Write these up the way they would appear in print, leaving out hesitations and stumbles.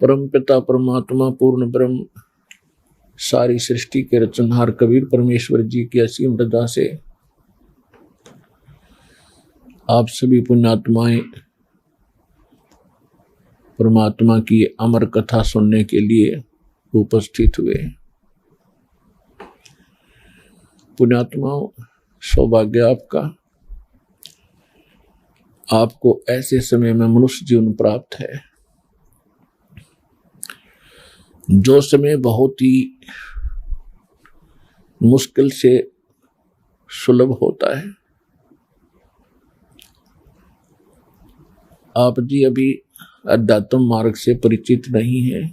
परम पिता परमात्मा पूर्ण ब्रह्म सारी सृष्टि के रचनहार कबीर परमेश्वर जी की असीम रजा से आप सभी पुण्यात्माएं परमात्मा की अमर कथा सुनने के लिए उपस्थित हुए। पुण्यात्माओं, सौभाग्य आपका, आपको ऐसे समय में मनुष्य जीवन प्राप्त है जो समय बहुत ही मुश्किल से सुलभ होता है। आप जी अभी अध्यात्म मार्ग से परिचित नहीं हैं।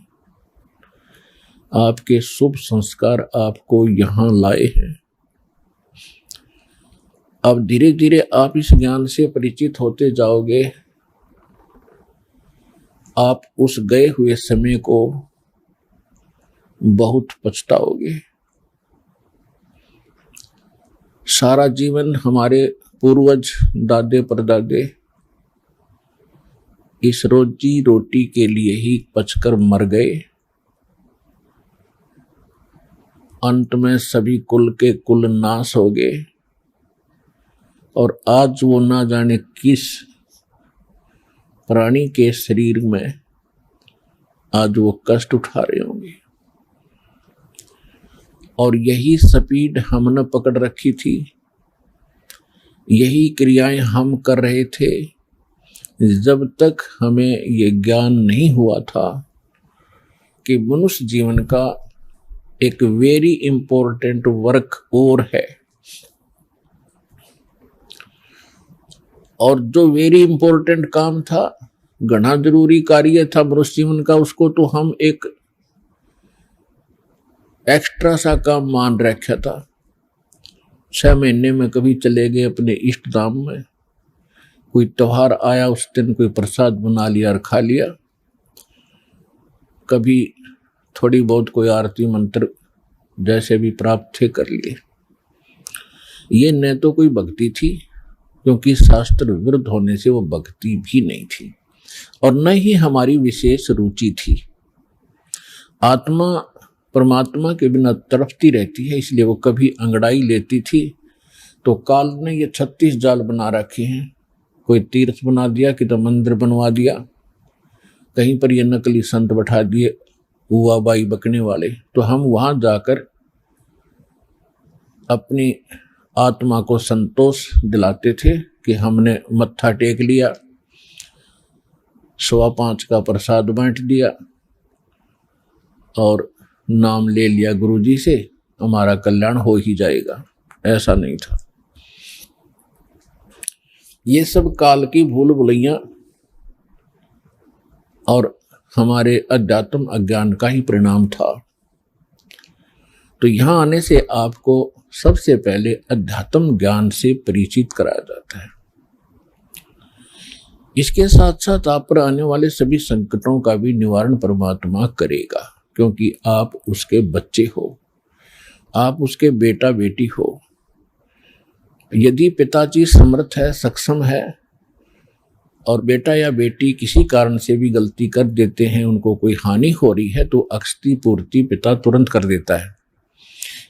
आपके शुभ संस्कार आपको यहाँ लाए हैं। अब धीरे धीरे आप इस ज्ञान से परिचित होते जाओगे। आप उस गए हुए समय को बहुत पछताओगे। सारा जीवन हमारे पूर्वज दादे परदादे इस रोजी रोटी के लिए ही पचकर मर गए। अंत में सभी कुल के कुल नाश हो गए और आज वो ना जाने किस प्राणी के शरीर में आज वो कष्ट उठा रहे होंगे। और यही स्पीड हमने पकड़ रखी थी, यही क्रियाएं हम कर रहे थे जब तक हमें ये ज्ञान नहीं हुआ था कि मनुष्य जीवन का एक वेरी इंपॉर्टेंट वर्क और है। और जो वेरी इंपॉर्टेंट काम था, घना जरूरी कार्य था मनुष्य जीवन का, उसको तो हम एक एक्स्ट्रा सा काम मान रखा था। 6 महीने में कभी चले गए अपने इष्ट धाम में, कोई त्योहार आया उस दिन कोई प्रसाद बना लिया और खा लिया, कभी थोड़ी बहुत कोई आरती मंत्र जैसे भी प्राप्त थे कर लिए। ये न तो कोई भक्ति थी, क्योंकि शास्त्र विरुद्ध होने से वो भक्ति भी नहीं थी, और न ही हमारी विशेष रुचि थी। आत्मा परमात्मा के बिना तड़पती रहती है, इसलिए वो कभी अंगड़ाई लेती थी तो काल ने ये 36 जाल बना रखे हैं। कोई तीर्थ बना दिया, कि तो मंदिर बनवा दिया, कहीं पर ये नकली संत बैठा दिए हुआ बाई बकने वाले, तो हम वहां जाकर अपनी आत्मा को संतोष दिलाते थे कि हमने मत्था टेक लिया, 5.25 का प्रसाद बांट दिया और नाम ले लिया गुरुजी से, हमारा कल्याण हो ही जाएगा। ऐसा नहीं था। ये सब काल की भूल भुलैया और हमारे अध्यात्म अज्ञान का ही परिणाम था। तो यहां आने से आपको सबसे पहले अध्यात्म ज्ञान से परिचित कराया जाता है। इसके साथ साथ आप पर आने वाले सभी संकटों का भी निवारण परमात्मा करेगा, क्योंकि आप उसके बच्चे हो, आप उसके बेटा बेटी हो। यदि पिताजी समर्थ है, सक्षम है, और बेटा या बेटी किसी कारण से भी गलती कर देते हैं, उनको कोई हानि हो रही है, तो अक्षति पूर्ति पिता तुरंत कर देता है।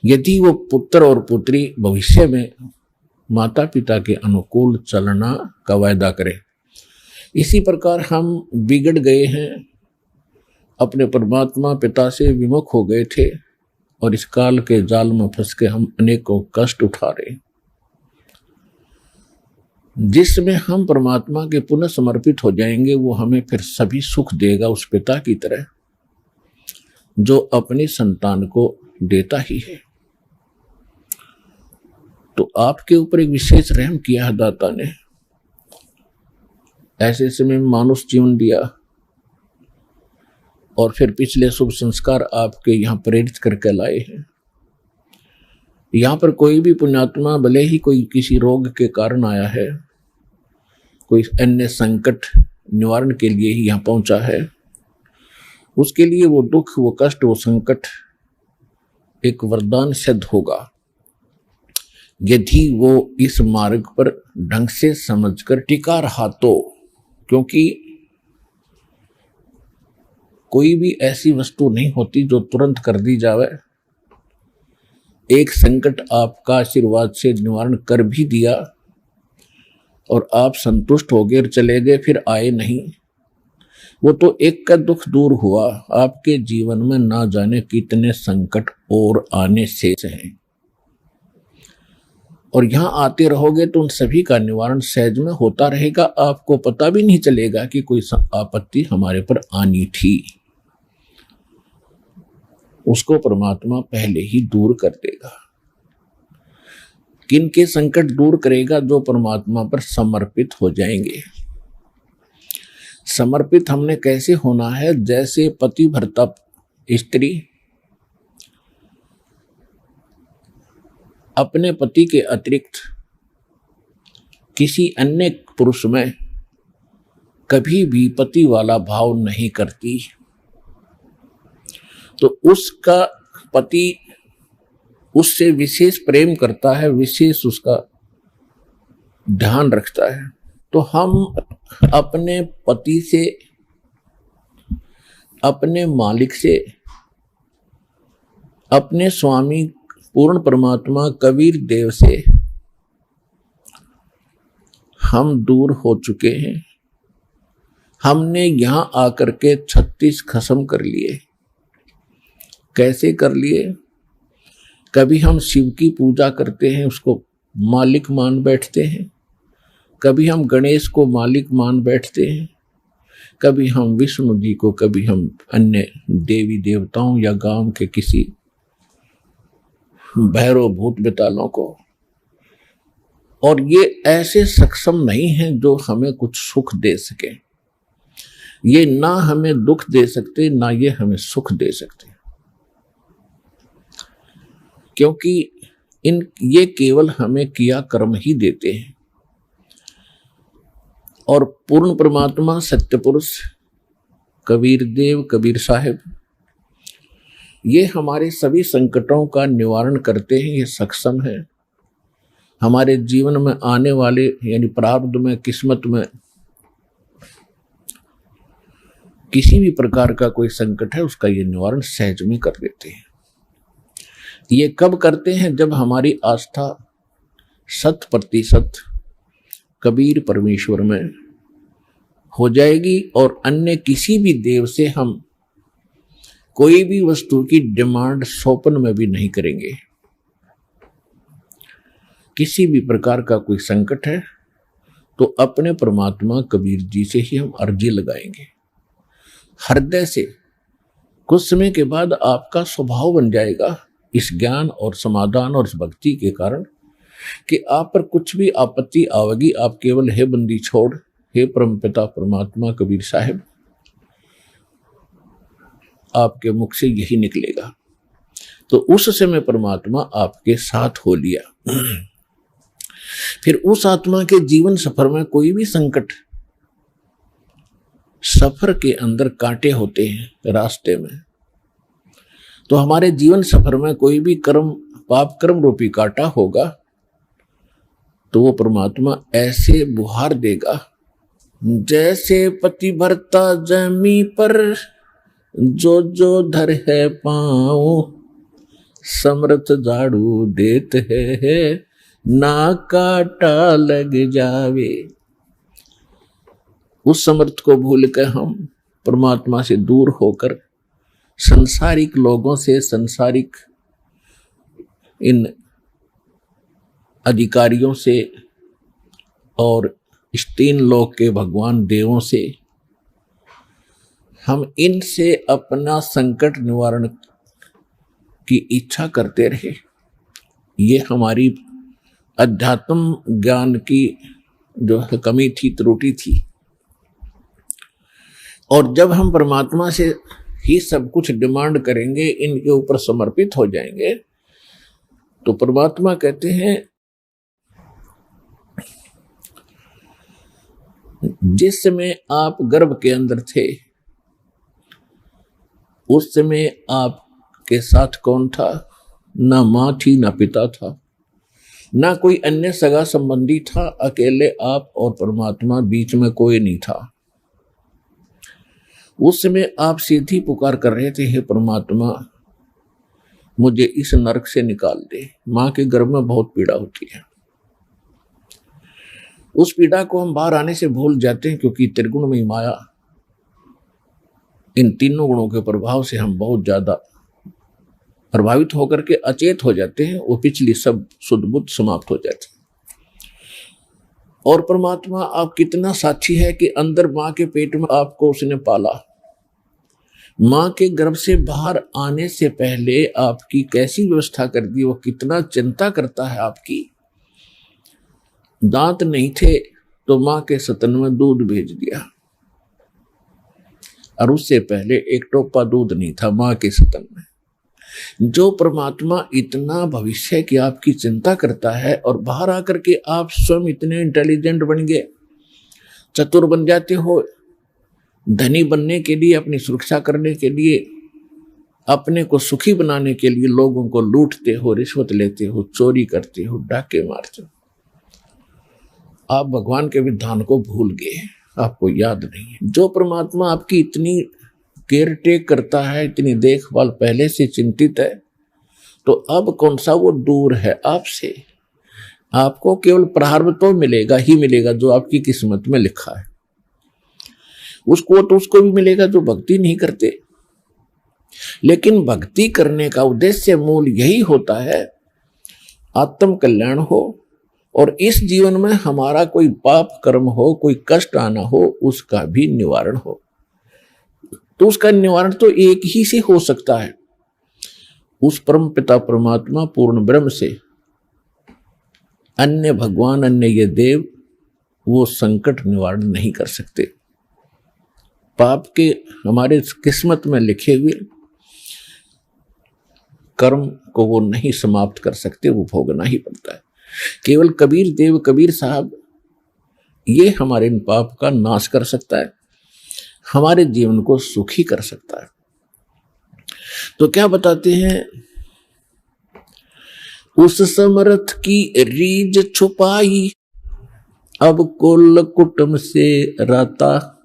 यदि वो पुत्र और पुत्री भविष्य में माता पिता के अनुकूल चलना का वायदा करे। इसी प्रकार हम बिगड़ गए हैं, अपने परमात्मा पिता से विमुख हो गए थे, और इस काल के जाल में फंस के हम अनेकों कष्ट उठा रहे। जिसमें हम परमात्मा के पुनः समर्पित हो जाएंगे, वो हमें फिर सभी सुख देगा, उस पिता की तरह जो अपनी संतान को देता ही है। तो आपके ऊपर एक विशेष रहम किया है दाता ने, ऐसे समय में मानुष जीवन दिया, और फिर पिछले शुभ संस्कार आपके यहाँ प्रेरित करके लाए हैं। यहाँ पर कोई भी पुण्यात्मा भले ही कोई किसी रोग के कारण आया है, कोई अन्य संकट निवारण के लिए ही यहाँ पहुंचा है, उसके लिए वो दुख, वो कष्ट, वो संकट एक वरदान सिद्ध होगा, यदि वो इस मार्ग पर ढंग से समझकर टिका रहा तो। क्योंकि कोई भी ऐसी वस्तु नहीं होती जो तुरंत कर दी जावे। एक संकट आपका आशीर्वाद से निवारण कर भी दिया और आप संतुष्ट हो गए और चले गए, फिर आए नहीं, वो तो एक का दुख दूर हुआ। आपके जीवन में ना जाने कितने संकट और आने से हैं, और यहां आते रहोगे तो उन सभी का निवारण सहज में होता रहेगा। आपको पता भी नहीं चलेगा कि कोई आपत्ति हमारे पर आनी थी। उसको परमात्मा पहले ही दूर कर देगा। किनके संकट दूर करेगा? जो परमात्मा पर समर्पित हो जाएंगे। समर्पित हमने कैसे होना है? जैसे पतिव्रता स्त्री अपने पति के अतिरिक्त किसी अन्य पुरुष में कभी भी पति वाला भाव नहीं करती, तो उसका पति उससे विशेष प्रेम करता है, विशेष उसका ध्यान रखता है। तो हम अपने पति से, अपने मालिक से, अपने स्वामी पूर्ण परमात्मा कबीर देव से हम दूर हो चुके हैं। हमने यहां आकर के 36 खत्म कर लिए। कैसे कर लिए? कभी हम शिव की पूजा करते हैं, उसको मालिक मान बैठते हैं। कभी हम गणेश को मालिक मान बैठते हैं। कभी हम विष्णु जी को, कभी हम अन्य देवी देवताओं या गांव के किसी भैरव भूत बेतालों को। और ये ऐसे सक्षम नहीं हैं जो हमें कुछ सुख दे सके। ये ना हमें दुख दे सकते, ना ये हमें सुख दे सकते, क्योंकि ये केवल हमें किया कर्म ही देते हैं। और पूर्ण परमात्मा सत्य पुरुष कबीर देव, कबीर साहिब, ये हमारे सभी संकटों का निवारण करते हैं। ये सक्षम है। हमारे जीवन में आने वाले यानी प्रारब्ध में, किस्मत में किसी भी प्रकार का कोई संकट है, उसका ये निवारण सहज में कर देते हैं। ये कब करते हैं? जब हमारी आस्था 100% कबीर परमेश्वर में हो जाएगी और अन्य किसी भी देव से हम कोई भी वस्तु की डिमांड स्वप्न में भी नहीं करेंगे। किसी भी प्रकार का कोई संकट है तो अपने परमात्मा कबीर जी से ही हम अर्जी लगाएंगे हृदय से। कुछ समय के बाद आपका स्वभाव बन जाएगा इस ज्ञान और समाधान और इस भक्ति के कारण कि आप पर कुछ भी आपत्ति आवेगी, आप केवल हे बंदी छोड़, हे परमपिता परमात्मा कबीर साहिब, आपके मुख से यही निकलेगा। तो उस समय परमात्मा आपके साथ हो लिया। फिर उस आत्मा के जीवन सफर में कोई भी संकट, सफर के अंदर कांटे होते हैं रास्ते में, तो हमारे जीवन सफर में कोई भी कर्म, पाप कर्म रूपी कांटा होगा, तो वो परमात्मा ऐसे बुहार देगा जैसे पतिव्रता जमी पर जो जो धर है पाँव, समर्थ झाड़ू देत है ना काटा लग जावे। उस समर्थ को भूल कर हम परमात्मा से दूर होकर संसारिक लोगों से, संसारिक इन अधिकारियों से और इस 3 लोक के भगवान देवों से हम इनसे अपना संकट निवारण की इच्छा करते रहे। ये हमारी अध्यात्म ज्ञान की जो है कमी थी, त्रुटि थी। और जब हम परमात्मा से ही सब कुछ डिमांड करेंगे, इनके ऊपर समर्पित हो जाएंगे, तो परमात्मा कहते हैं जिस समय आप गर्भ के अंदर थे उस समय आपके साथ कौन था? ना माँ थी, ना पिता था, ना कोई अन्य सगा संबंधी था। अकेले आप और परमात्मा, बीच में कोई नहीं था। उस समय आप सीधी पुकार कर रहे थे, हे परमात्मा मुझे इस नरक से निकाल दे। मां के गर्भ में बहुत पीड़ा होती है, उस पीड़ा को हम बाहर आने से भूल जाते हैं, क्योंकि त्रिगुण में माया, इन तीनों गुणों के प्रभाव से हम बहुत ज्यादा प्रभावित होकर के अचेत हो जाते हैं। वो पिछली सब शुद्ध बुद्ध समाप्त हो जाती है। और परमात्मा आप कितना साक्षी है कि अंदर मां के पेट में आपको उसने पाला। मां के गर्भ से बाहर आने से पहले आपकी कैसी व्यवस्था कर दी, वो कितना चिंता करता है आपकी। दांत नहीं थे तो मां के स्तन में दूध भेज दिया, और उससे पहले एक टोपा दूध नहीं था मां के स्तन में। जो परमात्मा इतना भविष्य की आपकी चिंता करता है, और बाहर आकर के आप स्वयं इतने इंटेलिजेंट बन गए, चतुर बन जाते हो, धनी बनने के लिए, अपनी सुरक्षा करने के लिए, अपने को सुखी बनाने के लिए लोगों को लूटते हो, रिश्वत लेते हो, चोरी करते हो, डाके मारते हो। आप भगवान के विधान को भूल गए, आपको याद नहीं है। जो परमात्मा आपकी इतनी केयर टेक करता है, इतनी देखभाल पहले से चिंतित है, तो अब कौन सा वो दूर है आपसे। आपको केवल प्रारब्ध तो मिलेगा ही मिलेगा जो आपकी किस्मत में लिखा है, उसको भी मिलेगा जो भक्ति नहीं करते। लेकिन भक्ति करने का उद्देश्य मूल यही होता है, आत्म कल्याण हो, और इस जीवन में हमारा कोई पाप कर्म हो, कोई कष्ट आना हो, उसका भी निवारण हो। तो उसका निवारण तो एक ही से हो सकता है, उस परम पिता परमात्मा पूर्ण ब्रह्म से। अन्य भगवान, अन्य ये देव वो संकट निवारण नहीं कर सकते। पाप के हमारे किस्मत में लिखे हुए कर्म को वो नहीं समाप्त कर सकते, वो भोगना ही पड़ता है। केवल कबीर देव, कबीर साहब, ये हमारे इन पाप का नाश कर सकता है, हमारे जीवन को सुखी कर सकता है। तो क्या बताते हैं, उस समर्थ की रीझ छुपाई, अब कुल कुटुंब से राता,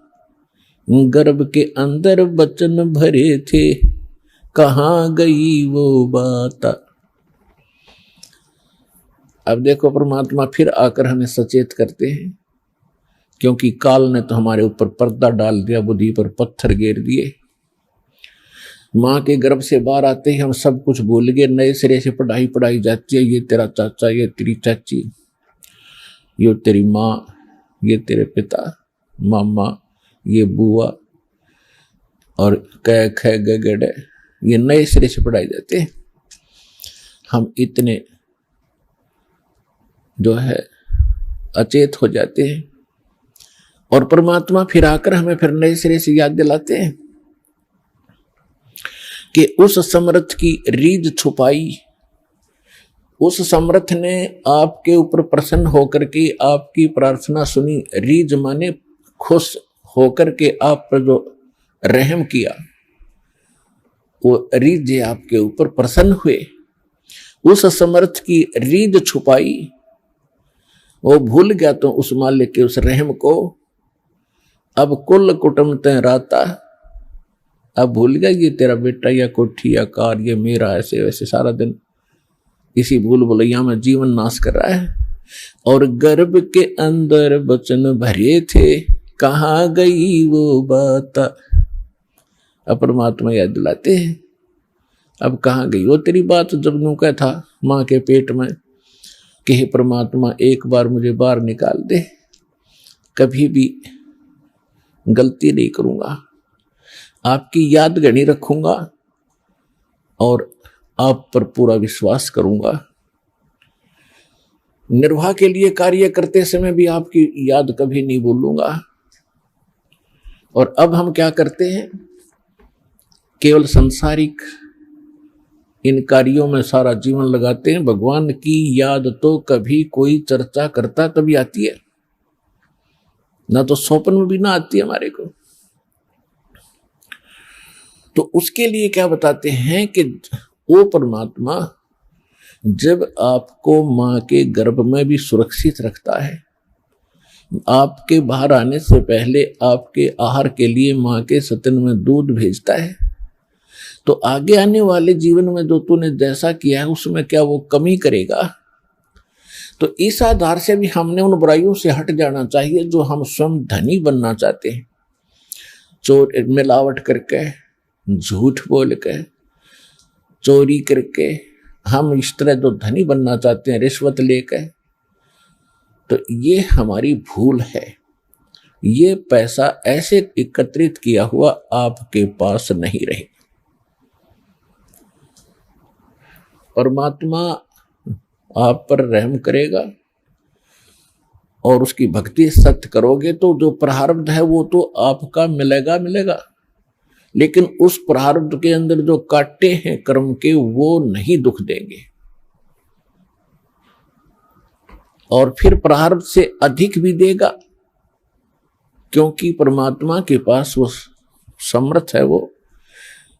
गर्भ के अंदर बचन भरे थे, कहां गई वो बात। अब देखो परमात्मा फिर आकर हमें सचेत करते हैं, क्योंकि काल ने तो हमारे ऊपर पर्दा डाल दिया, बुद्धि पर पत्थर गिर दिए। मां के गर्भ से बाहर आते ही हम सब कुछ भूल गए, नए सिरे से पढ़ाई जाती है। ये तेरा चाचा, ये तेरी चाची, ये तेरी माँ, ये तेरे पिता, मामा, ये बुआ, और कै ख ग ग ड, ये नए सिरे से पढ़ाई जाते हैं। हम इतने जो है अचेत हो जाते हैं, और परमात्मा फिर आकर हमें फिर नए सिरे से याद दिलाते हैं कि उस समर्थ की रीझ छुपाई। उस समर्थ ने आपके ऊपर प्रसन्न होकर के आपकी प्रार्थना सुनी। रीझ माने खुश होकर के आप पर जो रहम किया, वो रीझ आपके ऊपर प्रसन्न हुए। उस समर्थ की रीझ छुपाई, वो भूल गया तो उस मालिक के उस रहम को। अब कुल कुटुंब तय राता, अब भूल गया ये तेरा बेटा या कोठी या कार, ये मेरा, ऐसे वैसे सारा दिन इसी भूल भुलैया में जीवन नाश कर रहा है। और गर्भ के अंदर बचन भरे थे, कहां गई वो बात। अब परमात्मा याद दिलाते हैं, अब कहां गई वो तेरी बात जब नु का था मां के पेट में कि हे परमात्मा एक बार मुझे बाहर निकाल दे, कभी भी गलती नहीं करूंगा, आपकी याद गणी रखूंगा और आप पर पूरा विश्वास करूंगा। निर्वाह के लिए कार्य करते समय भी आपकी याद कभी नहीं भूलूंगा। और अब हम क्या करते हैं, केवल संसारिक इन कार्यों में सारा जीवन लगाते हैं। भगवान की याद तो कभी कोई चर्चा करता तभी आती है, ना तो स्वप्न में भी ना आती है हमारे को। तो उसके लिए क्या बताते हैं कि वो परमात्मा जब आपको मां के गर्भ में भी सुरक्षित रखता है, आपके बाहर आने से पहले आपके आहार के लिए माँ के स्तन में दूध भेजता है, तो आगे आने वाले जीवन में जो तूने जैसा किया है उसमें क्या वो कमी करेगा? तो इस आधार से भी हमने उन बुराइयों से हट जाना चाहिए जो हम स्वयं धनी बनना चाहते हैं। चोर मिलावट करके, झूठ बोल के, चोरी करके हम इस तरह जो धनी बनना चाहते हैं, रिश्वत लेकर, तो ये हमारी भूल है। ये पैसा ऐसे एकत्रित किया हुआ आपके पास नहीं रहे। परमात्मा आप पर रहम करेगा और उसकी भक्ति सत्य करोगे तो जो प्रारब्ध है वो तो आपका मिलेगा मिलेगा, लेकिन उस प्रारब्ध के अंदर जो कांटे हैं कर्म के वो नहीं दुख देंगे, और फिर प्रारब्ध से अधिक भी देगा, क्योंकि परमात्मा के पास वो समर्थ है, वो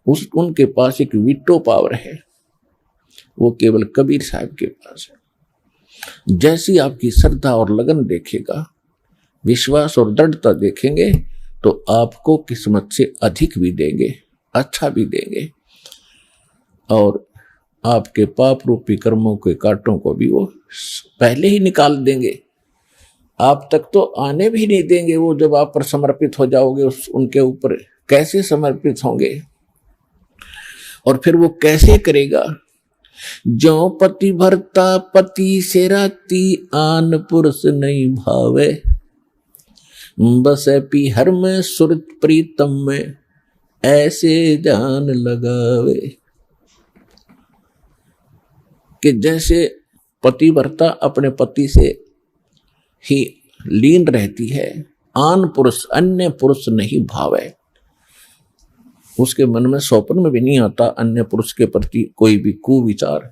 उनके पास एक वीटो पावर है, वो केवल कबीर साहब के पास है। जैसी आपकी श्रद्धा और लगन देखेगा, विश्वास और दृढ़ता देखेंगे, तो आपको किस्मत से अधिक भी देंगे, अच्छा भी देंगे, और आपके पाप रूपी कर्मों के कांटों को भी वो पहले ही निकाल देंगे। आप तक तो आने भी नहीं देंगे वो, जब आप पर समर्पित हो जाओगे उनके ऊपर। कैसे समर्पित होंगे और फिर वो कैसे करेगा? जो पति भरता पति से राती, आन पुरुष नहीं भावे, बसे पीहर में सुरत प्रीतम में, ऐसे जान लगावे। कि जैसे पतिव्रता अपने पति से ही लीन रहती है, आन पुरुष अन्य पुरुष नहीं भावे, उसके मन में स्वप्न में भी नहीं आता अन्य पुरुष के प्रति कोई भी कुविचार।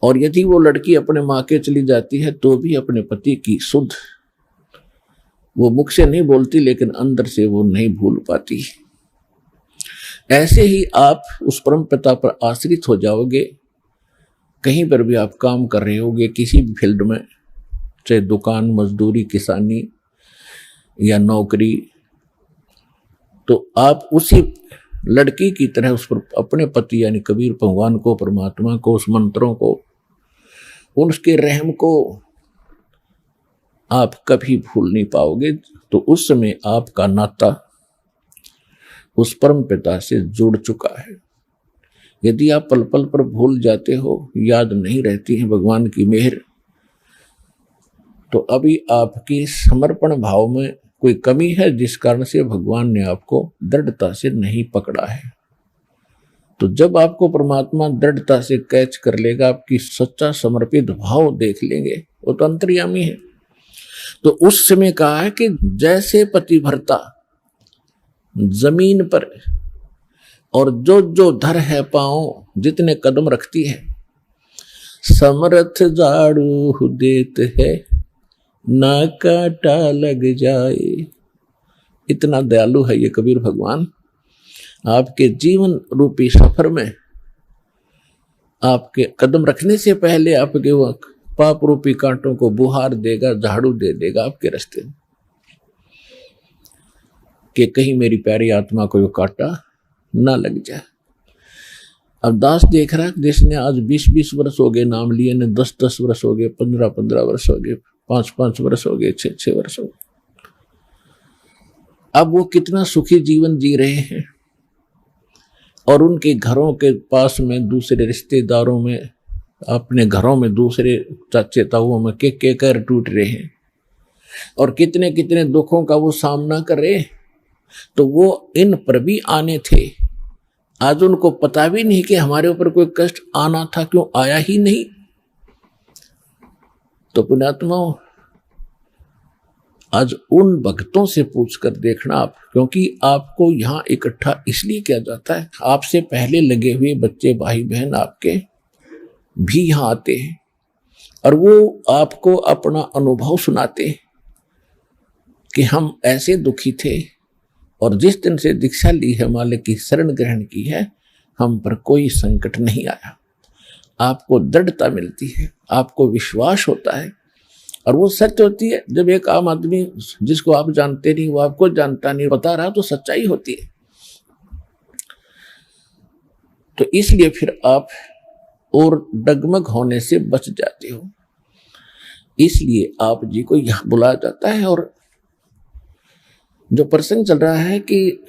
और यदि वो लड़की अपने माँ के चली जाती है तो भी अपने पति की सुध वो मुख से नहीं बोलती, लेकिन अंदर से वो नहीं भूल पाती। ऐसे ही आप उस परम पिता पर आश्रित हो जाओगे। कहीं पर भी आप काम कर रहे होगे, किसी भी फील्ड में, चाहे दुकान, मजदूरी, किसानी या नौकरी, तो आप उसी लड़की की तरह उस पर अपने पति यानी कबीर भगवान को, परमात्मा को, उस मंत्रों को, उसके रहम को आप कभी भूल नहीं पाओगे। तो उस समय आपका नाता उस परम पिता से जुड़ चुका है। यदि आप पल पल पर भूल जाते हो, याद नहीं रहती है भगवान की मेहर, तो अभी आपकी समर्पण भाव में कोई कमी है, जिस कारण से भगवान ने आपको दृढ़ता से नहीं पकड़ा है। तो जब आपको परमात्मा दृढ़ता से कैच कर लेगा, आपकी सच्चा समर्पित भाव देख लेंगे, वो तो अंतर्यामी है। तो उस समय कहा है कि जैसे पतिव्रता जमीन पर और जो जो धर है पांव, जितने कदम रखती है, समर्थ झाड़ू देत है, ना कांटा लग जाए। इतना दयालु है ये कबीर भगवान। आपके जीवन रूपी सफर में आपके कदम रखने से पहले आपके वो पाप रूपी कांटों को बुहार देगा, झाड़ू दे देगा आपके रास्ते में, कि कहीं मेरी प्यारी आत्मा को वो कांटा ना लग जाए। अब दास देख रहा है, जिसने आज 20-20 वर्ष हो गए नाम लिए, ने 10-10 वर्ष हो गए, 15-15 वर्ष हो गए, 5-5 वर्ष हो गए, 6-6 वर्ष हो गए, अब वो कितना सुखी जीवन जी रहे हैं, और उनके घरों के पास में, दूसरे रिश्तेदारों में, अपने घरों में दूसरे चाचे ताऊओं में के कर टूट रहे हैं, और कितने कितने दुखों का वो सामना कर रहे। तो वो इन पर भी आने थे, आज उनको पता भी नहीं कि हमारे ऊपर कोई कष्ट आना था, क्यों आया ही नहीं। तो पुण्यात्माओं, आज उन भक्तों से पूछकर देखना आप, क्योंकि आपको यहां इकट्ठा इसलिए किया जाता है, आपसे पहले लगे हुए बच्चे, भाई बहन आपके भी यहां आते हैं, और वो आपको अपना अनुभव सुनाते हैं कि हम ऐसे दुखी थे, और जिस दिन से दीक्षा ली है, मालिक की शरण ग्रहण की है, हम पर कोई संकट नहीं आया। आपको दृढ़ता मिलती है, आपको विश्वास होता है, और वो सत्य होती है। जब एक आम आदमी जिसको आप जानते नहीं, वो आपको जानता नहीं, बता रहा, तो सच्चाई होती है। तो इसलिए फिर आप और डगमग होने से बच जाते हो। इसलिए आप जी को यहां बुलाया जाता है। और जो प्रसंग चल रहा है कि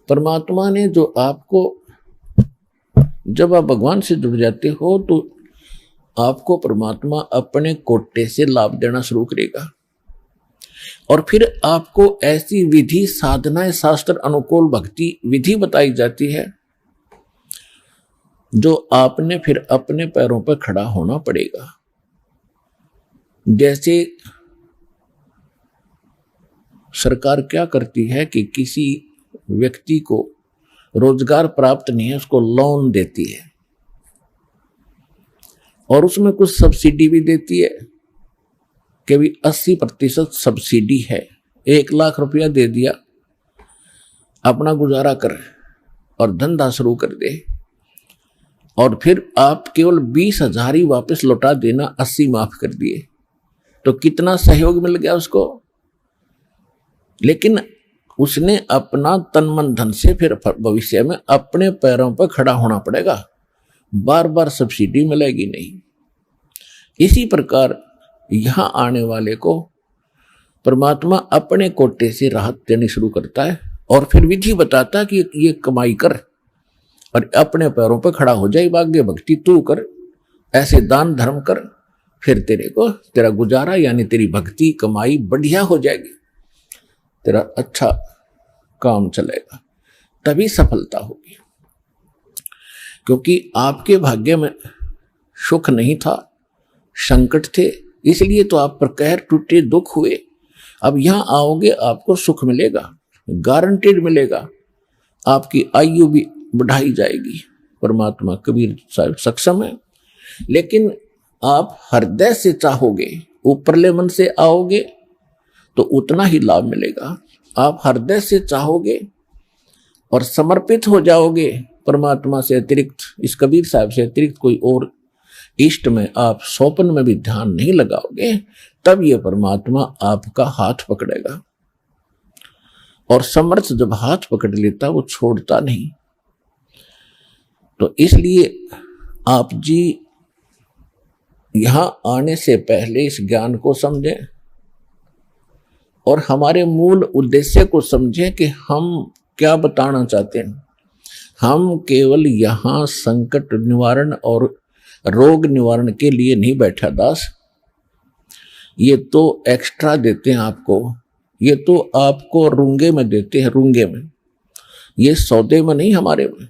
परमात्मा ने जो आपको, जब आप भगवान से जुड़ जाते हो तो आपको परमात्मा अपने कोटे से लाभ देना शुरू करेगा। और फिर आपको ऐसी विधि, साधनाएं, शास्त्र अनुकूल भक्ति विधि बताई जाती है जो आपने फिर अपने पैरों पर खड़ा होना पड़ेगा। जैसे सरकार क्या करती है कि किसी व्यक्ति को रोजगार प्राप्त नहीं है, उसको लोन देती है और उसमें कुछ सब्सिडी भी देती है कि भी 80% सब्सिडी है। 1 लाख रुपया दे दिया, अपना गुजारा कर और धंधा शुरू कर दे, और फिर आप केवल 20,000 ही वापस लौटा देना, 80 माफ कर दिए, तो कितना सहयोग मिल गया उसको। लेकिन उसने अपना तन मन धन से फिर भविष्य में अपने पैरों पर खड़ा होना पड़ेगा, बार बार सब्सिडी मिलेगी नहीं। इसी प्रकार यहां आने वाले को परमात्मा अपने कोटे से राहत देनी शुरू करता है और फिर विधि बताता है कि ये कमाई कर और अपने पैरों पर खड़ा हो जाए, भाग्य भक्ति तू कर, ऐसे दान धर्म कर, फिर तेरे को तेरा गुजारा यानी तेरी भक्ति कमाई बढ़िया हो जाएगी, तेरा अच्छा काम चलेगा, तभी सफलता होगी। क्योंकि आपके भाग्य में सुख नहीं था, संकट थे, इसलिए तो आप पर कहर टूटे, दुख हुए। अब यहां आओगे आपको सुख मिलेगा, गारंटेड मिलेगा, आपकी आयु भी बढ़ाई जाएगी। परमात्मा कबीर साहब सक्षम है। लेकिन आप हृदय से चाहोगे, ऊपरले मन से आओगे तो उतना ही लाभ मिलेगा। आप हृदय से चाहोगे और समर्पित हो जाओगे परमात्मा से अतिरिक्त, इस कबीर साहब से अतिरिक्त कोई और इष्ट में आप स्वप्न में भी ध्यान नहीं लगाओगे, तब ये परमात्मा आपका हाथ पकड़ेगा। और समर्थ जब हाथ पकड़ लेता वो छोड़ता नहीं। तो इसलिए आप जी यहां आने से पहले इस ज्ञान को समझें और हमारे मूल उद्देश्य को समझें कि हम क्या बताना चाहते हैं। हम केवल यहां संकट निवारण और रोग निवारण के लिए नहीं बैठा दास, ये तो एक्स्ट्रा देते हैं आपको, ये तो आपको रूंगे में देते हैं, रूंगे में, ये सौदे में नहीं हमारे में।